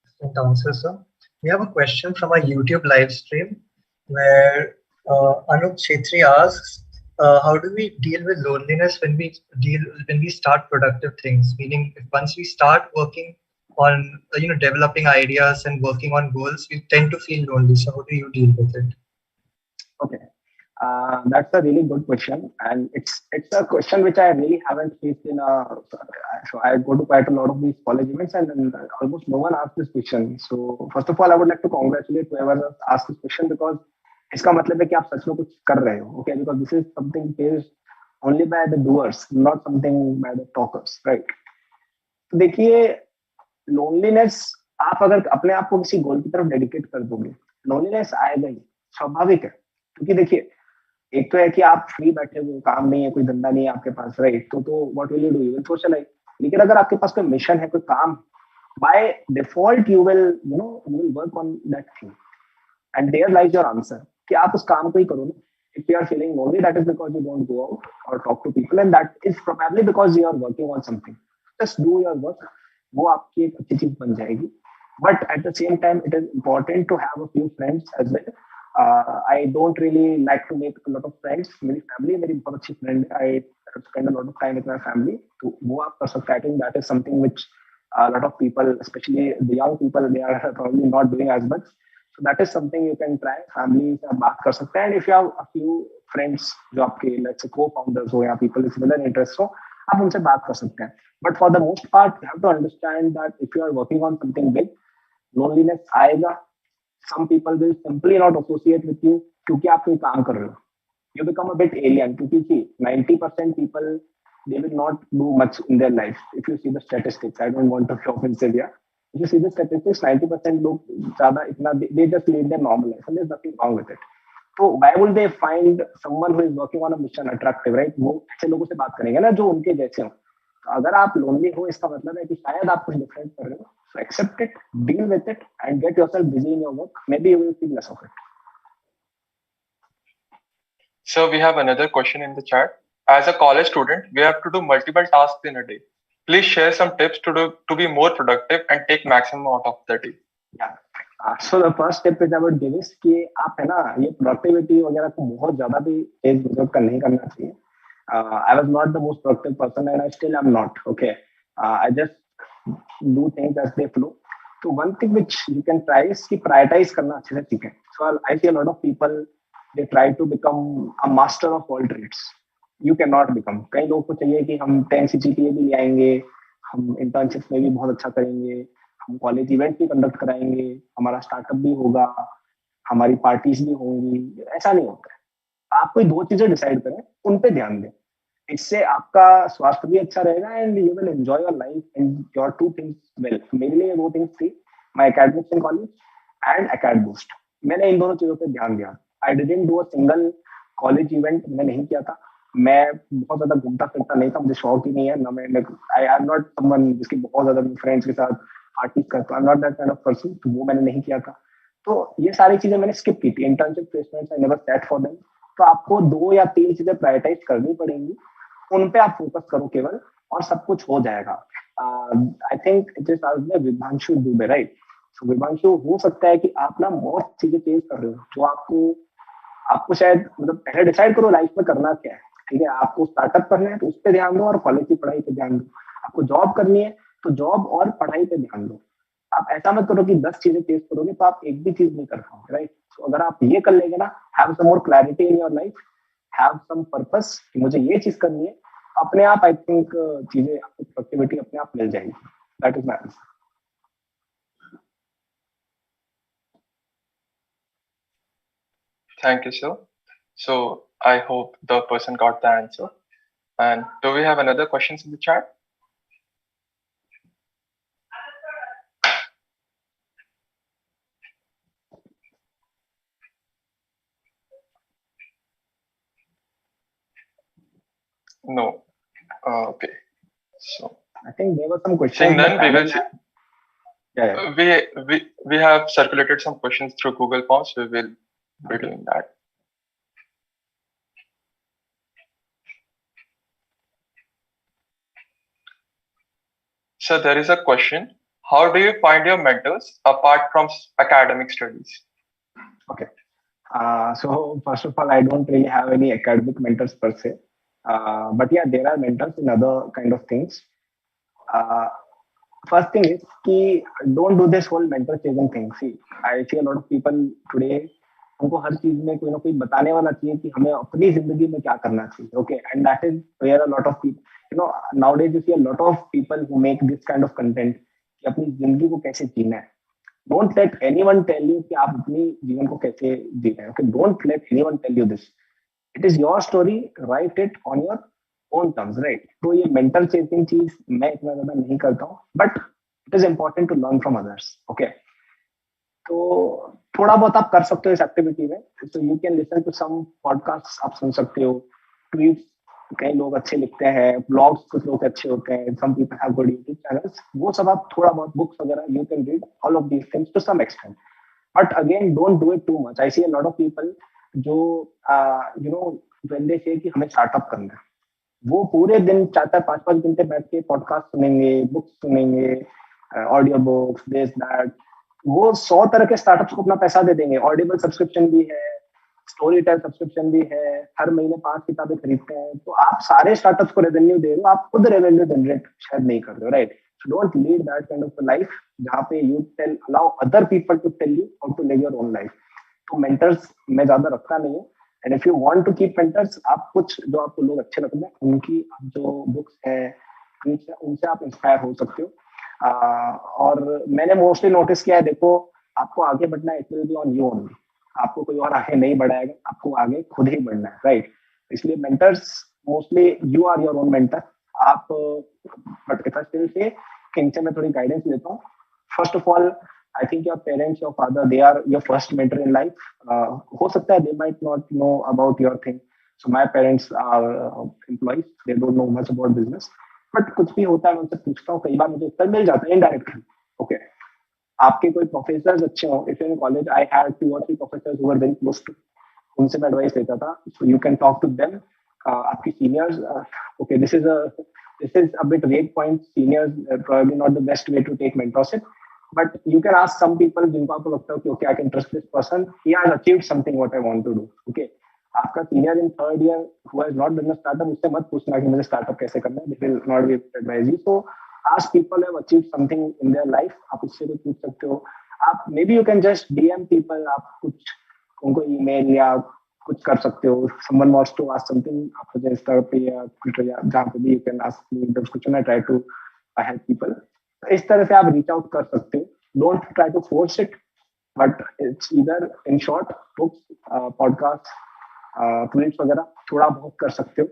Excellent answer, sir. We have a question from our YouTube live stream where Anup Chetri asks, how do we deal with loneliness when we start productive things? Meaning, once we start working on developing ideas and working on goals, we tend to feel lonely. So, how do you deal with it? Okay. That's a really good question, and it's a question which I really haven't faced in a. So I go to quite a lot of these college events, and almost no one asks this question. So first of all, I would like to congratulate whoever asked this question because इसका मतलब है कि आप सच में कुछ कर रहे हो. Okay, because this is something faced only by the doers, not something by the talkers, right? तो देखिए, loneliness आप अगर अपने आप को किसी गोल की तरफ डेडिकेट कर दोगे, loneliness आएगा ही, स्वाभाविक है. क्योंकि देखिए एक तो है कि आप फ्री बैठे हुए, काम नहीं है, कोई धंधा नहीं है आपके पास. राइट. तो what will you do? You will socialise. लेकिन अगर आपके पास कोई मिशन है, कोई काम, by default you will work on that thing and there lies your answer कि आप उस काम को ही करो ना. If you are feeling lonely that is because you don't go out और talk to people and that is probably because you are working on something. Just do your work. वो आपकी एक अच्छी चीज बन जाएगी. But at the same time it is important to have a few friends as well. I don't really like to make a lot of friends. मेरी family मेरी बहुत अच्छी friend है. I spend a lot of time with my family. तो वो आप कर सकते हैं. I think that is something which a lot of people, especially the young people, they are probably not doing as much. So that is something you can try. Family से आप बात कर सकते हैं. And if you have a few friends जो आपके let's say co-founders हो या people with similar interests हो, आप उनसे बात कर सकते हैं. But for the most part, you have to understand that if you are working on something big, loneliness आएगा. Some people will simply not associate with you क्योंकि आप कोई काम कर रहे हो. You become a bit alien क्योंकि 90% people they will not do much in their life. If you see the statistics, I don't want to be offensive here. If you see the statistics, 90% लोग ज़्यादा इतना they just lead their normal life and there's nothing wrong with it. So why would they find someone who is working on a mission attractive, right? वो ऐसे लोगों से बात करेंगे ना जो उनके जैसे हो. अगर आप लोनली हो इसका मतलब है कि शायद आप कुछ डिफरेंट कर रहे हो. So accept it, deal with it, and get yourself busy in your work. Maybe you will feel less of it. So we have another question in the chat. As a college student, we have to do multiple tasks in a day. Please share some tips to be more productive and take maximum out of the day. Yeah. So the first tip is I would give is कि आप है ना ये productivity वगैरह को बहुत ज़्यादा भी तेज बुजुर्ग का नहीं करना चाहिए. I was not the most productive person and I still am not. Okay. I just do things as they flow. So one thing which you can try is कि prioritize करना अच्छे से सीखें. So I see a lot of people they try to become a master of all trades. You cannot become. कई लोगों को चाहिए कि हम 10 CGPA भी ले आएंगे, हम internships में भी बहुत अच्छा करेंगे, हम कॉलेज इवेंट भी कंडक्ट कराएंगे, हमारा स्टार्टअप भी होगा, हमारी पार्टीज भी होंगी. ऐसा नहीं होता है. आप कोई दो चीजें डिसाइड करें, उन पे ध्यान दें. इससे आपका स्वास्थ्य भी अच्छा रहेगा and you will enjoy your life and your two things well. मेरे लिए दो थिंग्स थी, my academics in college and एकेडबूस्ट. मैंने इन दोनों चीजों पे ध्यान दिया. I didn't do a single college event, मैं नहीं किया था. मैं बहुत ज्यादा घूमता फिरता नहीं था, मुझे शौक ही नहीं है ना. मैं आई एम नॉट समवन जिसकी बहुत ज्यादा फ्रेंड्स के साथ पार्टी करता. आई am not that kind of person. तो वो मैंने नहीं किया था. तो ये सारी चीजें मैंने स्किप की थी. Internship placements I never set for them. तो आपको 2 या 3 चीजें प्रायोरिटाइज करनी पड़ेंगी, उन पे आप फोकस करो केवल, और सब कुछ हो जाएगा. I think it is Vibhanshu Dubey, right? So Vibhanshu, हो सकता है कि आप ना बहुत चीजें चेंज कर रहे हो जो आपको शायद मतलब पहले डिसाइड करो लाइफ में करना क्या है. ठीक है, आपको स्टार्टअप करना है तो उस पर ध्यान दो और कॉलेज की पढ़ाई पे ध्यान दो. आपको जॉब करनी है तो जॉब और पढ़ाई पे ध्यान दो. आप ऐसा मत करो कि 10 चीजें चेंज करोगे तो आप एक भी चीज नहीं कर पाओगे, राइट? तो अगर आप ये कर लेंगे ना, have some more clarity in your life, have some purpose कि मुझे ये चीज करनी है, अपने आप आई थिंक चीजें आपको प्रोडक्टिविटी अपने आप मिल जाएगी. That is my answer. Thank you, sir. So I hope the person got the answer. And do we have another questions in the chat? No. Okay. So I think there were some questions. Seeing none, we will see. Yeah. We have circulated some questions through Google Forms. We will be doing that. So there is a question. How do you find your mentors apart from academic studies? Okay. So first of all, I don't really have any academic mentors per se. But yeah, there are mentors in other kind of things. First thing is कि don't do this whole mentor chasing thing. See, I see a lot of people today, हमको हर चीज में कोई ना कोई बताने वाला चाहिए कि हमें अपनी जिंदगी में क्या करना चाहिए. Okay, and that is where a lot of people, nowadays you see a lot of people who make this kind of content कि अपनी जिंदगी को कैसे जीना है. Don't let anyone tell you कि आप अपनी जीवन को कैसे जी रहे हैं. Okay, don't let anyone tell you this. It is your story. Write it on your own terms, right? तो ये mental chasing चीज मैं इतना ज्यादा नहीं करता हूँ, but it is important to learn from others. Okay. तो थोड़ा बहुत आप कर सकते हो इस एक्टिविटी में. So you can listen to some podcasts, आप सुन सकते हो. Tweets, कई लोग अच्छे लिखते हैं. ब्लॉग्स कुछ लोग अच्छे होते हैं. Some people have good YouTube channels. वो सब आप थोड़ा बहुत बुक्स वगैरह you can read all of these things to some extent. But again, don't do it too much. I see a lot of people जो when they say कि हमें startup करना है, वो पूरे दिन 4-4, 5-5 घंटे बैठ के पॉडकास्ट सुनेंगे, बुक्स सुनेंगे, ऑडियो बुक्स, दिस दैट. वो 100 तरह के स्टार्टअप्स को अपना पैसा दे देंगे. ऑडिबल सब्सक्रिप्शन भी है, स्टोरी टेल सब्सक्रिप्शन भी है, हर महीने 5 किताबें खरीदते हैं. तो आप सारे स्टार्टअप्स को रेवेन्यू दे रहे हो, आप खुद रेवेन्यू जनरेट शायद नहीं कर रहे हो, right? So don't lead that kind of a life जहाँ पे you allow other people to tell you how to live your own life. तो mentors मैं ज्यादा रखता नहीं हूँ. And if you want to keep mentors, आप कुछ जो आपको लोग अच्छे लगते हैं उनकी जो बुक्स हैं उनसे आप इंस्पायर हो सकते हो. और मैंने मोस्टली नोटिस किया है, देखो आपको आगे बढ़ना है, it will be on you only. आपको कोई और आगे नहीं बढ़ाएगा, आपको आगे खुद ही बढ़ना है, राइट? इसलिए mentors mostly you are your own mentor. आप but if I still say इनसे मैं थोड़ी गाइडेंस लेता हूँ. First of all, I think your parents, your father, they are your first mentor in life. हो सकता है they might not know about your thing. So my parents are employees. They don't know much about business. But कुछ भी होता है मैं उनसे पूछता हूँ. कई बार मुझे उत्तर मिल जाता है indirectly. Okay. आपके कोई प्रोफेसर्स अच्छे हो. If in college I had 2 or 3 professors who were very close to. उनसे मैं एडवाइस लेता था. So you can talk to them. आपकी seniors. Okay, this is a this is a bit rate point. Seniors probably not the best way to take mentorship, but you can ask some people जिनको आपको लगता है कि okay, I can trust this person. He has achieved something what I want to do. Okay, आपका senior in third year who has not done a startup, उससे मत पूछना कि मुझे startup कैसे करना है. They will not be able to advise you. So ask people who have achieved something in their life. आप उससे भी पूछ सकते हो. आप maybe you can just DM people. आप कुछ उनको email या कुछ कर सकते हो. Someone wants to ask something, आप मुझे Insta पे या Twitter या जहाँ पे भी you can ask me those questions. I try to help people. इस तरह से आप रीच आउट कर सकते हो. Don't try to force it, but it's either in short books, podcast, tweets वगैरह थोड़ा बहुत कर सकते हो.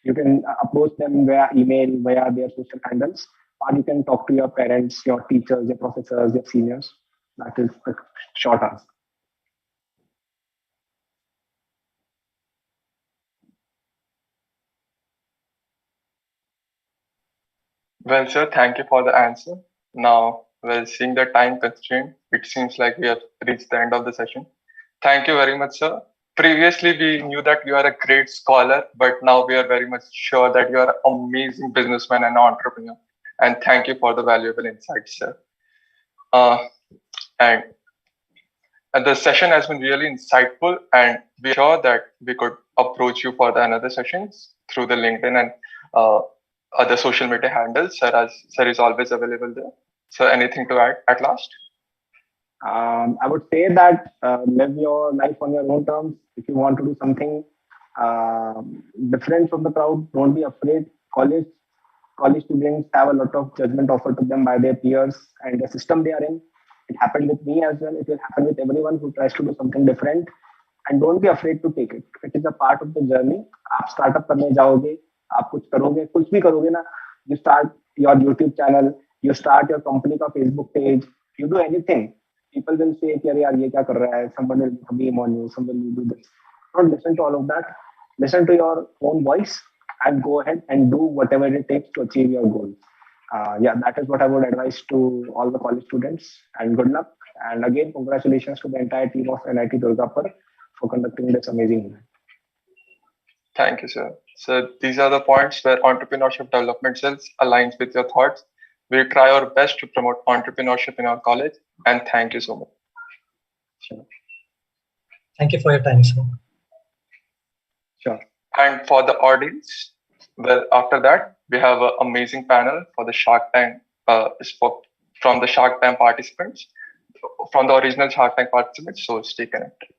You can approach them via email, via their social handles, or you can talk to your parents, your teachers, your professors, your seniors. That is the short answer. Well, sir, thank you for the answer. Now, well, seeing the time constraint, it seems like we have reached the end of the session. Thank you very much, sir. Previously, we knew that you are a great scholar, but now we are very much sure that you are an amazing businessman and entrepreneur. And thank you for the valuable insights, sir. And the session has been really insightful, and we're sure that we could approach you for the another sessions through the LinkedIn and other social media handles. Sir is always available there. So anything to add at last? I would say that live your life on your own terms. If you want to do something different from the crowd, don't be afraid. College students have a lot of judgment offered to them by their peers and the system they are in. It happened with me as well. It will happen with everyone who tries to do something different. And don't be afraid to take it. It is a part of the journey. आप startup करने जाओगे, आप कुछ करोगे, कुछ भी करोगे ना. You start your YouTube channel, you start your company का Facebook page, you do anything. People will say कि अरे यार ये क्या कर रहा है. Someone will meme on you. Someone will do this. Don't listen to all of that. Listen to your own voice and go ahead and do whatever it takes to achieve your goal. Yeah, that is what I would advise to all the college students. And good luck. And again, congratulations to the entire team of NIT Durgapur for conducting this amazing event. Thank you, sir. So these are the points where entrepreneurship development cells aligns with your thoughts. We try our best to promote entrepreneurship in our college. And thank you so much. Sure. Thank you for your time, sir. Sure. And for the audience, well, after that, we have an amazing panel for the Shark Tank, from the Shark Tank participants, from the original Shark Tank participants. So stay connected.